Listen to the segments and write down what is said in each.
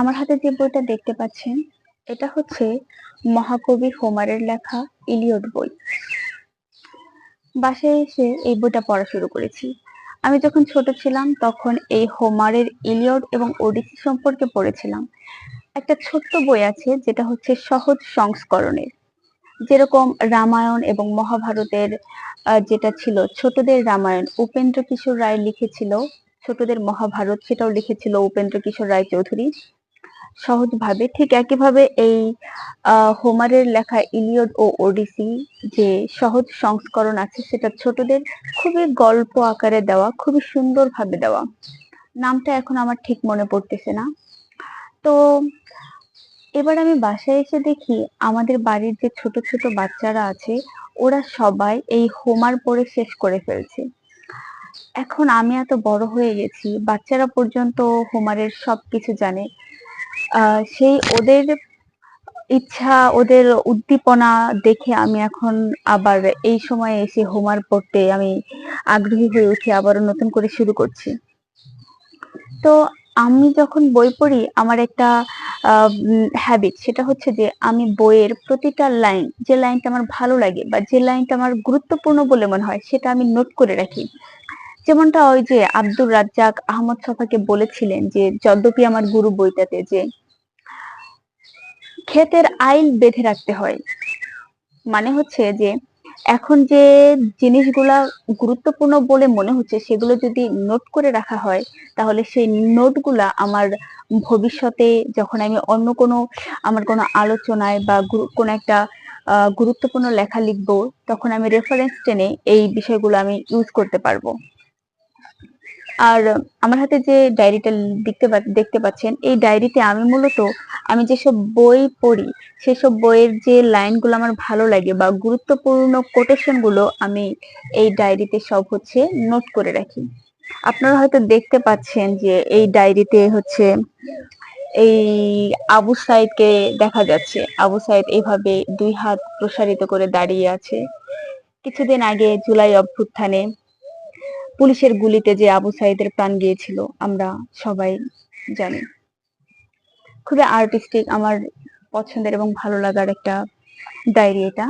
আমার হাতে যে বইটা দেখতে পাচ্ছেন, এটা হচ্ছে মহাকবি হোমারের লেখা ইলিয়ড বই। বাসায় এসে এই বইটা পড়া শুরু করেছি। আমি যখন ছোট ছিলাম তখন এই হোমারের ইলিয়ড এবং ওডিসি সম্পর্কে পড়েছিলাম। একটা ছোট্ট বই আছে যেটা হচ্ছে সহজ সংস্করণের। যেরকম রামায়ণ এবং মহাভারতের যেটা ছিল ছোটদের রামায়ণ উপেন্দ্র কিশোর রায় লিখেছিল, ছোটদের মহাভারত সেটাও লিখেছিল উপেন্দ্র কিশোর রায় চৌধুরী সহজভাবে। ঠিক একইভাবে এই হোমারের লেখা ইলিয়ড ও ওডিসি যে সহজ সংস্করণ আছে সেটা ছোটদের খুবই গল্প আকারে দেওয়া, খুবই সুন্দরভাবে দেওয়া। নামটা এখন আমার ঠিক মনে পড়তেছে না। তো এবার আমি বাসায় এসে দেখি আমাদের বাড়ির যে ছোট ছোট বাচ্চারা আছে ওরা সবাই এই হোমার পড়ে শেষ করে ফেলছে। এখন আমি এত বড় হয়ে গেছি, বাচ্চারা পর্যন্ত হোমারের সবকিছু জানে। সেই ওদের ইচ্ছা, ওদের উদ্দীপনা দেখে আমি এখন আবার এই সময়ে এসে হোমার পড়তে আমি আগ্রহী হয়ে উঠি, আবারও নতুন করে শুরু করছি। তো আমি যখন বই পড়ি আমার একটা হ্যাবিট, সেটা হচ্ছে যে আমি বইয়ের প্রতিটা লাইন, যে লাইনটা আমার ভালো লাগে বা যে লাইনটা আমার গুরুত্বপূর্ণ বলে মনে হয় সেটা আমি নোট করে রাখি। যেমনটা ওই যে আব্দুর রাজ্জাক আহমদ ছফাকে বলেছিলেন যে যদ্যপি আমার গুরু বইটাতে, যে ক্ষেতের আইল বেঁধে রাখতে হয়। মানে হচ্ছে যে এখন যে জিনিসগুলা গুরুত্বপূর্ণ বলে মনে হচ্ছে সেগুলো যদি নোট করে রাখা হয় তাহলে সেই নোটগুলা আমার ভবিষ্যতে যখন আমি অন্য কোনো আমার কোনো আলোচনায় বা কোনো একটা গুরুত্বপূর্ণ লেখা লিখবো তখন আমি রেফারেন্স টেনে এই বিষয়গুলো আমি ইউজ করতে পারবো। আর আমার হাতে যে ডায়েরিটা দেখতে পাচ্ছেন, এই ডায়েরিতে আমি মূলত আমি যেসব বই পড়ি সেসব বইয়ের যে লাইনগুলো আমার ভালো লাগে বা গুরুত্বপূর্ণ কোটেশন গুলো আমি এই ডায়েরিতে সব হচ্ছে নোট করে রাখি। আপনারা হয়তো দেখতে পাচ্ছেন যে এই ডায়েরিতে হচ্ছে এই আবু সাইদকে দেখা যাচ্ছে। আবু সাইদ এইভাবে দুই হাত প্রসারিত করে দাঁড়িয়ে আছে। কিছুদিন আগে জুলাই অভ্যুত্থানে পুলিশের গুলিতে যে আবু সাইদের প্রাণ গিয়েছিল আমরা সবাই জানি। খুবই আর্টিস্টিক, আমার পছন্দের এবং ভালো লাগার একটা ডায়েরি এটা।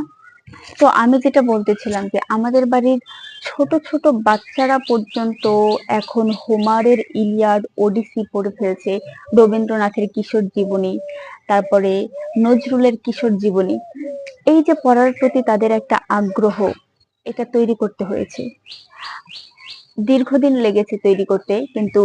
তো আমি যেটা বলতেছিলাম যে আমাদের বাড়ির ছোট ছোট বাচ্চারা পর্যন্ত এখন হোমারের ইলিয়াড ওডিসি পড়ে ফেলছে, রবীন্দ্রনাথের কিশোর জীবনী, তারপরে নজরুলের কিশোর জীবনী। এই যে পড়ার প্রতি তাদের একটা আগ্রহ, এটা তৈরি করতে হয়েছে, দীর্ঘদিন লেগেছে তৈরি করতে, কিন্তু